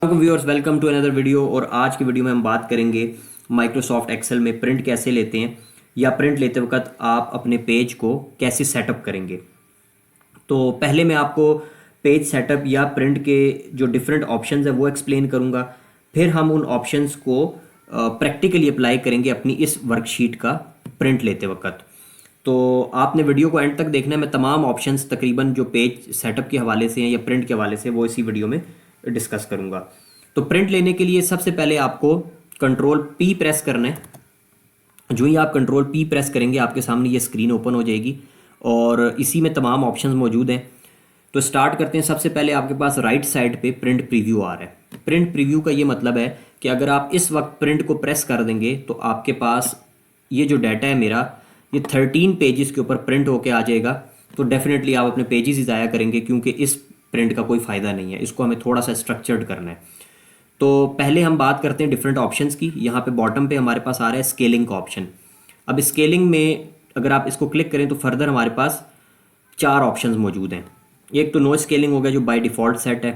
Viewers, welcome to another video. और आज की वीडियो में हम बात करेंगे माइक्रोसॉफ्ट एक्सेल में प्रिंट कैसे लेते हैं या प्रिंट लेते वक्त आप अपने पेज को कैसे सेटअप करेंगे। तो पहले मैं आपको पेज सेटअप या प्रिंट के जो डिफरेंट ऑप्शंस है वो एक्सप्लेन करूंगा। फिर हम उन ऑप्शंस को प्रैक्टिकली अप्लाई करेंगे अपनी इस वर्कशीट का प्रिंट लेते वक्त। तो आपने वीडियो को एंड तक देखना है। मैं तमाम ऑप्शंस तकरीबन जो पेज सेटअप के हवाले से हैं या प्रिंट के हवाले से वो इसी वीडियो में डिस्कस करूंगा। तो प्रिंट लेने के लिए सबसे पहले आपको कंट्रोल पी प्रेस करना है। जो ही आप कंट्रोल पी प्रेस करेंगे आपके सामने ये स्क्रीन ओपन हो जाएगी और इसी में तमाम ऑप्शंस मौजूद हैं। तो स्टार्ट करते हैं। सबसे पहले आपके पास राइट साइड पे प्रिंट प्रीव्यू आ रहा है। प्रिंट प्रीव्यू का ये मतलब है कि अगर आप इस वक्त प्रिंट को प्रेस कर देंगे तो आपके पास ये जो डाटा है मेरा, ये 13 पेजेस के ऊपर प्रिंट होके आ जाएगा। तो डेफिनेटली आप अपने पेजेस ही ज़ाया करेंगे क्योंकि इस प्रिंट का कोई फ़ायदा नहीं है। इसको हमें थोड़ा सा स्ट्रक्चर्ड करना है। तो पहले हम बात करते हैं डिफरेंट ऑप्शंस की। यहाँ पे बॉटम पे हमारे पास आ रहा है स्केलिंग का ऑप्शन। अब स्केलिंग में अगर आप इसको क्लिक करें तो फर्दर हमारे पास 4 ऑप्शंस मौजूद हैं। एक तो नो स्केलिंग हो गया जो बाय डिफ़ॉल्ट सेट है।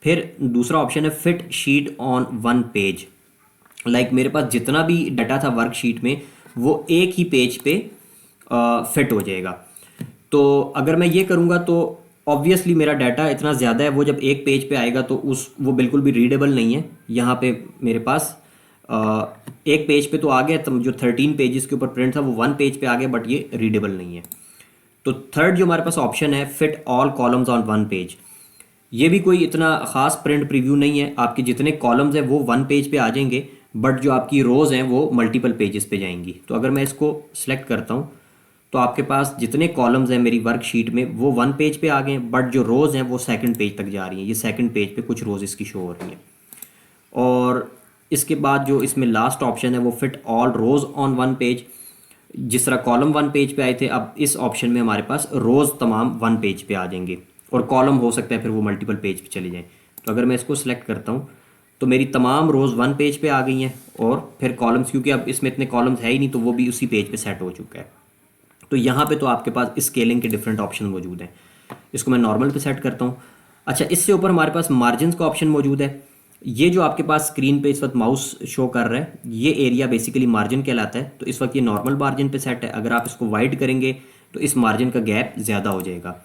फिर दूसरा ऑप्शन है fit sheet on one page. Like मेरे पास जितना भी डाटा था वर्कशीट में वो एक ही पेज पे फिट हो जाएगा। तो अगर मैं ये करूँगा तो ऑब्वियसली मेरा डाटा इतना ज़्यादा है, वो जब एक पेज पे आएगा तो वो बिल्कुल भी रीडेबल नहीं है। यहाँ पे मेरे पास एक पेज पे तो आ गया, तो जो 13 पेजेस के ऊपर प्रिंट था वो वन पेज पे आ गया, बट ये रीडेबल नहीं है। तो थर्ड जो हमारे पास ऑप्शन है fit all columns on one page. ये भी कोई इतना ख़ास प्रिंट प्रीव्यू नहीं है। आपके जितने कॉलम्स हैं वो वन पेज पे आ जाएंगे, बट जो आपकी रोज़ हैं वो मल्टीपल पेजेस पे जाएंगी। तो अगर मैं इसको सिलेक्ट करता हूँ तो आपके पास जितने कॉलम्स हैं मेरी वर्कशीट में वो वन पेज पे आ गए, बट जो रोज़ हैं वो सेकंड पेज तक जा रही हैं। ये सेकंड पेज पे कुछ रोज़ इसकी शो हो रही हैं। और इसके बाद जो इसमें लास्ट ऑप्शन है वो fit all rows on one page. जिस तरह कॉलम वन पेज पे आए थे, अब इस ऑप्शन में हमारे पास रोज़ तमाम वन पेज पे आ जाएंगे और कॉलम हो सकता है फिर वो मल्टीपल पेज पे चले जाएं। तो अगर मैं इसको सिलेक्ट करता हूँ तो मेरी तमाम रोज़ वन पेज पे आ गई हैं और फिर कॉलम्स, क्योंकि अब इसमें इतने कॉलम्स है ही नहीं, तो वो भी उसी पेज पे सेट हो चुका है। तो यहाँ पे तो आपके पास स्केलिंग के डिफरेंट ऑप्शन मौजूद हैं। इसको मैं नॉर्मल पे सेट करता हूँ। अच्छा, इससे ऊपर हमारे पास मार्जिन का ऑप्शन मौजूद है। ये जो आपके पास स्क्रीन पे इस वक्त माउस शो कर रहा है, ये एरिया बेसिकली मार्जिन कहलाता है। तो इस वक्त ये नॉर्मल मार्जिन पे सेट है। अगर आप इसको वाइड करेंगे तो इस मार्जिन का गैप ज़्यादा हो जाएगा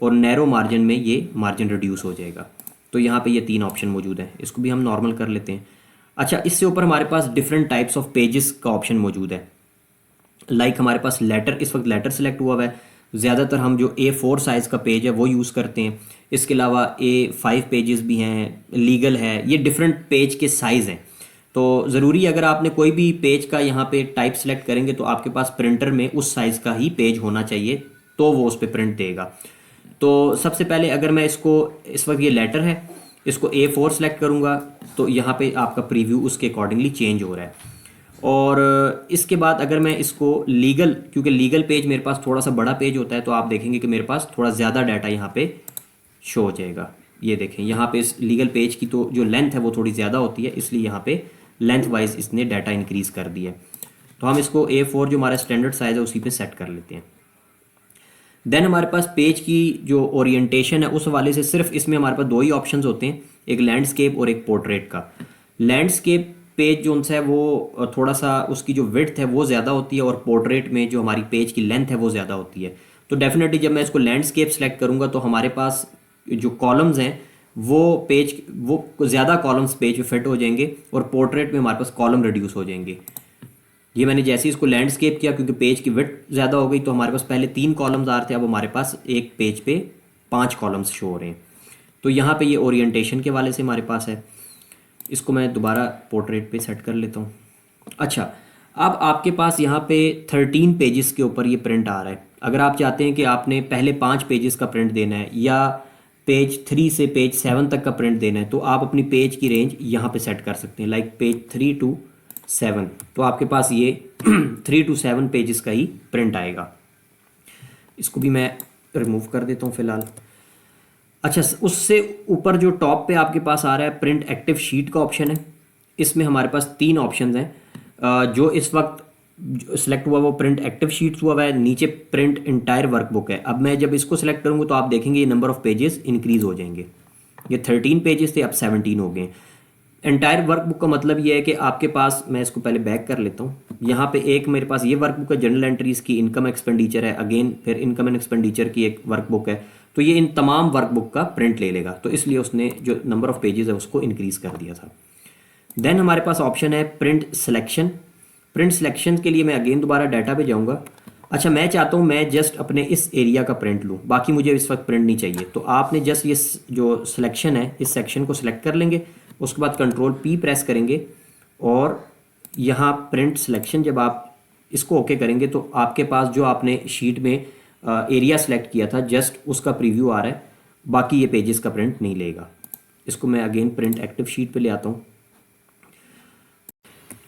और नैरो मार्जिन में ये मार्जिन रिड्यूस हो जाएगा। तो यहाँ पे ये 3 ऑप्शन मौजूद हैं। इसको भी हम नॉर्मल कर लेते हैं। अच्छा, इससे ऊपर हमारे पास डिफरेंट टाइप्स ऑफ पेजेस का ऑप्शन मौजूद है। लाइक हमारे पास लेटर, इस वक्त लेटर सेलेक्ट हुआ हुआ है। ज़्यादातर हम जो A4 साइज़ का पेज है वो यूज़ करते हैं। इसके अलावा A5 पेजेस भी हैं, लीगल है, ये डिफरेंट पेज के साइज़ हैं। तो ज़रूरी अगर आपने कोई भी पेज का यहाँ पे टाइप सेलेक्ट करेंगे तो आपके पास प्रिंटर में उस साइज़ का ही पेज होना चाहिए, तो वो उस पर प्रिंट देगा। तो सबसे पहले अगर मैं इसको, इस वक्त ये लेटर है, इसको A4 सेलेक्ट करूँगा तो यहाँ पे आपका प्रीव्यू उसके अकॉर्डिंगली चेंज हो रहा है। और इसके बाद अगर मैं इसको लीगल, क्योंकि लीगल पेज मेरे पास थोड़ा सा बड़ा पेज होता है, तो आप देखेंगे कि मेरे पास थोड़ा ज़्यादा डाटा यहाँ पे शो हो जाएगा। ये देखें यहाँ पे इस लीगल पेज की तो जो लेंथ है वो थोड़ी ज़्यादा होती है, इसलिए यहाँ पे लेंथ वाइज इसने डाटा इंक्रीज़ कर दिया है। तो हम इसको A4 जो हमारा स्टैंडर्ड साइज़ है उसी पे सेट कर लेते हैं। देन हमारे पास पेज की जो ओरिएंटेशन है उस हवाले से सिर्फ इसमें हमारे पास 2 ही ऑप्शंस होते हैं, एक लैंडस्केप और एक पोर्ट्रेट का। लैंडस्केप पेज जो है वो थोड़ा सा उसकी जो विड्थ है वो ज़्यादा होती है और पोर्ट्रेट में जो हमारी पेज की लेंथ है वो ज़्यादा होती है। तो डेफिनेटली जब मैं इसको लैंडस्केप सेलेक्ट करूँगा तो हमारे पास जो कॉलम्स हैं वो ज़्यादा कॉलम्स पेज पे फिट हो जाएंगे और पोर्ट्रेट में हमारे पास कॉलम रिड्यूस हो जाएंगे। ये मैंने जैसे ही इसको लैंडस्केप किया, क्योंकि पेज की विड्थ ज़्यादा हो गई, तो हमारे पास पहले 3 कॉलम्स आ रहे थे, अब हमारे पास एक पेज पे 5 कॉलम्स शो हो रहे हैं। तो यहाँ पे ये ओरिएंटेशन के वाले से हमारे पास है। इसको मैं दोबारा पोर्ट्रेट पे सेट कर लेता हूँ। अच्छा, अब आपके पास यहाँ पे 13 पेजेस के ऊपर ये प्रिंट आ रहा है। अगर आप चाहते हैं कि आपने पहले 5 पेजेस का प्रिंट देना है या पेज 3 से पेज 7 तक का प्रिंट देना है, तो आप अपनी पेज की रेंज यहाँ पे सेट कर सकते हैं, लाइक पेज 3 to 7। तो आपके पास ये 3 to 7 पेजेस का ही प्रिंट आएगा। इसको भी मैं रिमूव कर देता हूँ फ़िलहाल। अच्छा, उससे ऊपर जो टॉप पे आपके पास आ रहा है प्रिंट एक्टिव शीट का ऑप्शन है। इसमें हमारे पास 3 ऑप्शन हैं। जो इस वक्त सिलेक्ट हुआ वो प्रिंट एक्टिव शीट्स हुआ है, नीचे प्रिंट इंटायर वर्कबुक है। अब मैं जब इसको सिलेक्ट करूँगा तो आप देखेंगे ये नंबर ऑफ पेजेस इंक्रीज हो जाएंगे। ये 13 पेजेस थे, अब 17 हो गए। एंटायर वर्कबुक का मतलब ये है कि आपके पास, मैं इसको पहले बैक कर लेता हूँ, यहाँ पे एक मेरे पास ये वर्कबुक है, जनरल एंट्रीज की इनकम एक्सपेंडिचर है, अगेन फिर इनकम एंड एक्सपेंडिचर की एक वर्कबुक है। तो ये इन तमाम वर्कबुक का प्रिंट ले लेगा, तो इसलिए उसने जो नंबर ऑफ पेजेस है उसको इंक्रीज कर दिया था। देन हमारे पास ऑप्शन है प्रिंट सिलेक्शन। प्रिंट सिलेक्शन के लिए मैं अगेन दोबारा डाटा पे जाऊँगा। अच्छा, मैं चाहता हूँ मैं जस्ट अपने इस एरिया का प्रिंट लूँ, बाकी मुझे इस वक्त प्रिंट नहीं चाहिए। तो आपने जस्ट ये जो सिलेक्शन है इस सेक्शन को सिलेक्ट कर लेंगे, उसके बाद कंट्रोल पी प्रेस करेंगे और यहाँ प्रिंट सिलेक्शन जब आप इसको ओके करेंगे तो आपके पास जो आपने शीट में एरिया सेलेक्ट किया था जस्ट उसका प्रीव्यू आ रहा है, बाकी ये पेजेस का प्रिंट नहीं लेगा। इसको मैं अगेन प्रिंट एक्टिव शीट पे ले आता हूँ।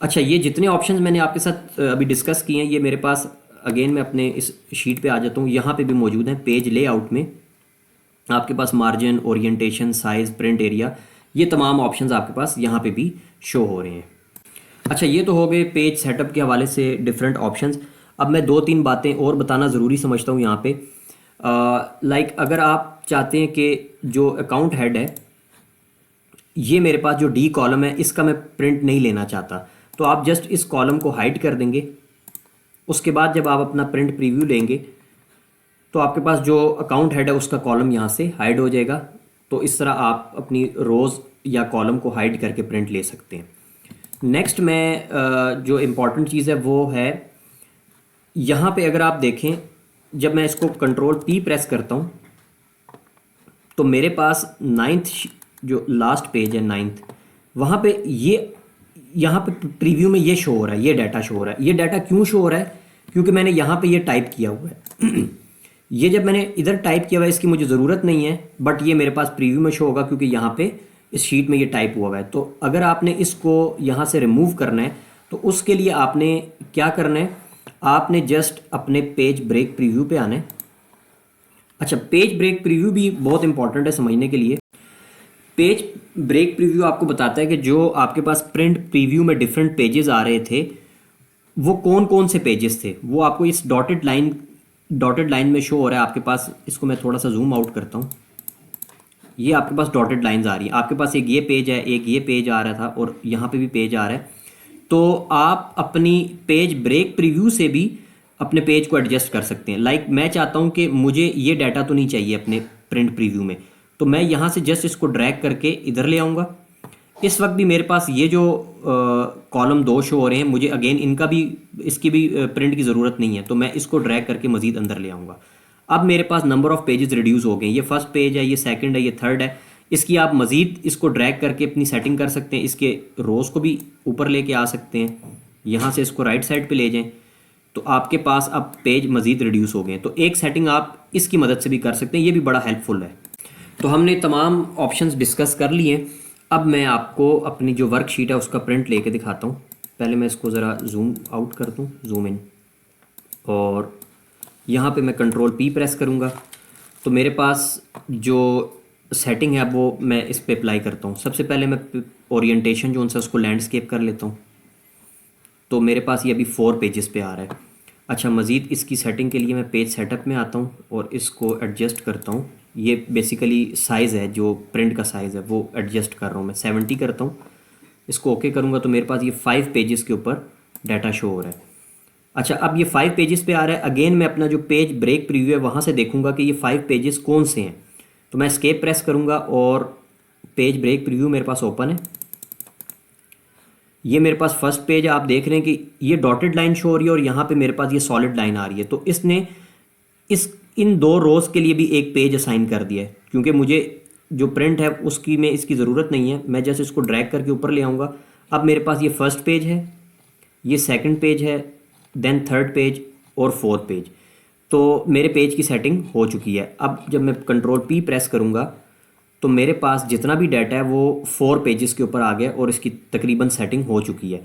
अच्छा, ये जितने ऑप्शंस मैंने आपके साथ अभी डिस्कस किए हैं ये मेरे पास, अगेन मैं अपने इस शीट पे आ जाता हूँ, यहाँ पे भी मौजूद हैं। पेज लेआउट में आपके पास margin, orientation, size, print area, ये तमाम ऑप्शंस आपके पास यहाँ पे भी शो हो रहे हैं। अच्छा, ये तो हो गए पेज सेटअप के हवाले से डिफरेंट ऑप्शंस। अब मैं 2-3 बातें और बताना ज़रूरी समझता हूँ यहाँ पे। लाइक अगर आप चाहते हैं कि जो अकाउंट हेड है, ये मेरे पास जो डी कॉलम है इसका मैं प्रिंट नहीं लेना चाहता, तो आप जस्ट इस कॉलम को हाइड कर देंगे। उसके बाद जब आप अपना प्रिंट प्रीव्यू लेंगे तो आपके पास जो अकाउंट हेड है उसका कॉलम यहाँ से हाइड हो जाएगा। तो इस तरह आप अपनी रोज़ या कॉलम को हाइड करके प्रिंट ले सकते हैं। नेक्स्ट मैं जो इम्पॉर्टेंट चीज़ है वो है, यहाँ पे अगर आप देखें, जब मैं इसको कंट्रोल पी प्रेस करता हूँ तो मेरे पास 9th जो लास्ट पेज है 9th, वहाँ पे ये यहाँ पे प्रीव्यू में ये शो हो रहा है, ये डाटा शो हो रहा है। ये डाटा क्यों शो हो रहा है? क्योंकि मैंने यहाँ पे ये टाइप किया हुआ है। ये जब मैंने इधर टाइप किया हुआ है इसकी मुझे ज़रूरत नहीं है, बट ये मेरे पास प्रीव्यू में शो होगा क्योंकि यहाँ पे इस शीट में ये टाइप हुआ है। तो अगर आपने इसको यहाँ से रिमूव करना है तो उसके लिए आपने क्या करना है, आपने जस्ट अपने पेज ब्रेक प्रीव्यू पे आना है। अच्छा, पेज ब्रेक प्रीव्यू भी बहुत इंपॉर्टेंट है समझने के लिए। पेज ब्रेक प्रीव्यू आपको बताता है कि जो आपके पास प्रिंट प्रीव्यू में डिफरेंट पेजेस आ रहे थे वो कौन कौन से पेजेस थे, वो आपको इस डॉटेड लाइन में शो हो रहा है आपके पास। इसको मैं थोड़ा सा जूम आउट करता हूँ, ये आपके पास डॉटेड लाइंस आ रही है। आपके पास एक ये पेज है, एक ये पेज आ रहा था और यहाँ पे भी पेज आ रहा है। तो आप अपनी पेज ब्रेक प्रीव्यू से भी अपने पेज को एडजस्ट कर सकते हैं। लाइक मैं चाहता हूँ कि मुझे ये डाटा तो नहीं चाहिए अपने प्रिंट प्रीव्यू में, तो मैं यहाँ से जस्ट इसको ड्रैग करके इधर ले आऊँगा। इस वक्त भी मेरे पास ये जो कॉलम 2 शो हो रहे हैं, मुझे अगेन इनका भी, इसकी भी प्रिंट की ज़रूरत नहीं है, तो मैं इसको ड्रैग करके मज़ीद अंदर ले आऊँगा। अब मेरे पास नंबर ऑफ़ पेजेस रिड्यूस हो गए। ये फर्स्ट पेज है, ये सेकंड है, ये थर्ड है। इसकी आप मज़ीद इसको ड्रैग करके अपनी सेटिंग कर सकते हैं। इसके रोज़ को भी ऊपर लेके आ सकते हैं, यहाँ से इसको राइट साइड पे ले जाएं तो आपके पास अब पेज मज़ीद रिड्यूस हो गए। तो एक सेटिंग आप इसकी मदद से भी कर सकते हैं, ये भी बड़ा हेल्पफुल है। तो हमने तमाम ऑप्शंस डिस्कस कर लिए। अब मैं आपको अपनी जो वर्कशीट है उसका प्रिंट लेके दिखाता हूँ। पहले मैं इसको ज़रा जूम आउट कर दूँ, जूम इन, और यहाँ पे मैं कंट्रोल पी प्रेस करूँगा तो मेरे पास जो सेटिंग है वो मैं इस पे अप्लाई करता हूँ। सबसे पहले मैं ओरिएंटेशन जो उनसे उसको लैंडस्केप कर लेता हूँ, तो मेरे पास ये अभी 4 पेजेस पे आ रहा है। अच्छा, मज़ीद इसकी सेटिंग के लिए मैं पेज सेटअप में आता हूँ और इसको एडजस्ट करता हूँ। ये बेसिकली साइज़ है, जो प्रिंट का साइज़ है वो एडजस्ट कर रहा हूँ मैं, 70 करता हूँ। इसको ओके करूँगा तो मेरे पास ये 5 पेजेस के ऊपर डाटा शो हो रहा है। अच्छा, अब ये 5 पेजेस पे आ रहा है। अगेन मैं अपना जो पेज ब्रेक प्रीव्यू है वहाँ से देखूँगा कि ये 5 पेजेस कौन से हैं, तो मैं एस्केप प्रेस करूँगा और पेज ब्रेक प्रीव्यू मेरे पास ओपन है। ये मेरे पास फर्स्ट पेज है, आप देख रहे हैं कि ये डॉटेड लाइन शो हो रही है और यहाँ पे मेरे पास ये सॉलिड लाइन आ रही है। तो इसने इन 2 रोज़ के लिए भी एक पेज असाइन कर दिया है, क्योंकि मुझे जो प्रिंट है उसकी में इसकी ज़रूरत नहीं है। मैं जैसे इसको ड्रैग करके ऊपर ले आऊँगा, अब मेरे पास ये फर्स्ट पेज है, ये सेकंड पेज है, देन थर्ड पेज और फोर्थ पेज। तो मेरे पेज की सेटिंग हो चुकी है। अब जब मैं कंट्रोल पी प्रेस करूँगा तो मेरे पास जितना भी डाटा है वो 4 पेजेस के ऊपर आ गया और इसकी तकरीबन सेटिंग हो चुकी है।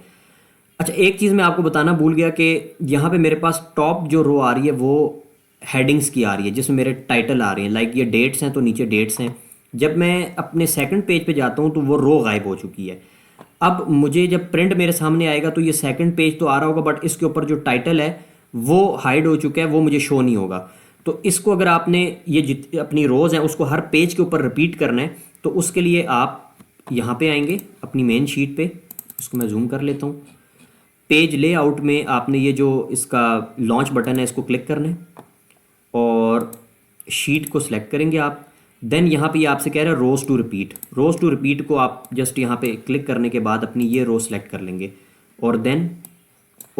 अच्छा, एक चीज़ मैं आपको बताना भूल गया कि यहाँ पे मेरे पास टॉप जो रो आ रही है वो हेडिंग्स की आ रही है, जिसमें मेरे टाइटल आ रहे हैं। लाइक ये डेट्स हैं तो नीचे डेट्स हैं। जब मैं अपने सेकंड पेज पे जाता हूँ तो वो रो गायब हो चुकी है। अब मुझे जब प्रिंट मेरे सामने आएगा तो ये सेकंड पेज तो आ रहा होगा, बट इसके ऊपर जो टाइटल है वो हाइड हो चुका है, वो मुझे शो नहीं होगा। तो इसको अगर आपने ये अपनी रोज़ हैं उसको हर पेज के ऊपर रिपीट करना है तो उसके लिए आप यहाँ पे आएंगे अपनी मेन शीट पे, इसको मैं जूम कर लेता हूँ। पेज लेआउट में आपने ये जो इसका लॉन्च बटन है इसको क्लिक करना है और शीट को सिलेक्ट करेंगे आप। देन यहाँ पे आपसे कह रहा है rows to repeat. Rows to repeat को आप जस्ट यहाँ पे क्लिक करने के बाद अपनी ये रो सेलेक्ट कर लेंगे और देन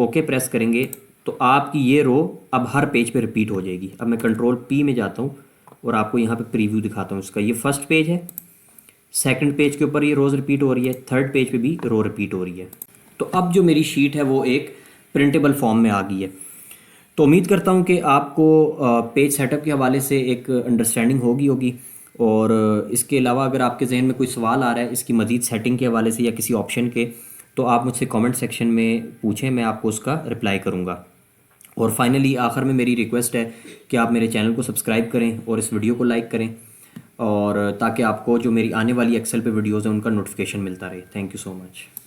ओके प्रेस करेंगे तो आपकी ये रो अब हर पेज पे रिपीट हो जाएगी। अब मैं कंट्रोल पी में जाता हूँ और आपको यहाँ पे प्रीव्यू दिखाता हूँ इसका। ये फर्स्ट पेज है, सेकंड पेज के ऊपर ये रोज़ रिपीट हो रही है, थर्ड पेज पे भी रो रिपीट हो रही है। तो अब जो मेरी शीट है वो एक प्रिंटेबल फॉर्म में आ गई है। तो उम्मीद करता हूँ कि आपको पेज सेटअप के हवाले से एक अंडरस्टैंडिंग होगी। और इसके अलावा अगर आपके जहन में कोई सवाल आ रहा है इसकी मज़ीद सेटिंग के हवाले से या किसी ऑप्शन के, तो आप मुझसे कमेंट सेक्शन में पूछें, मैं आपको उसका रिप्लाई करूँगा। और फाइनली आखिर में मेरी रिक्वेस्ट है कि आप मेरे चैनल को सब्सक्राइब करें और इस वीडियो को लाइक करें, और ताकि आपको जो मेरी आने वाली एक्सेल पे वीडियोज़ हैं उनका नोटिफिकेशन मिलता रहे। Thank you so much.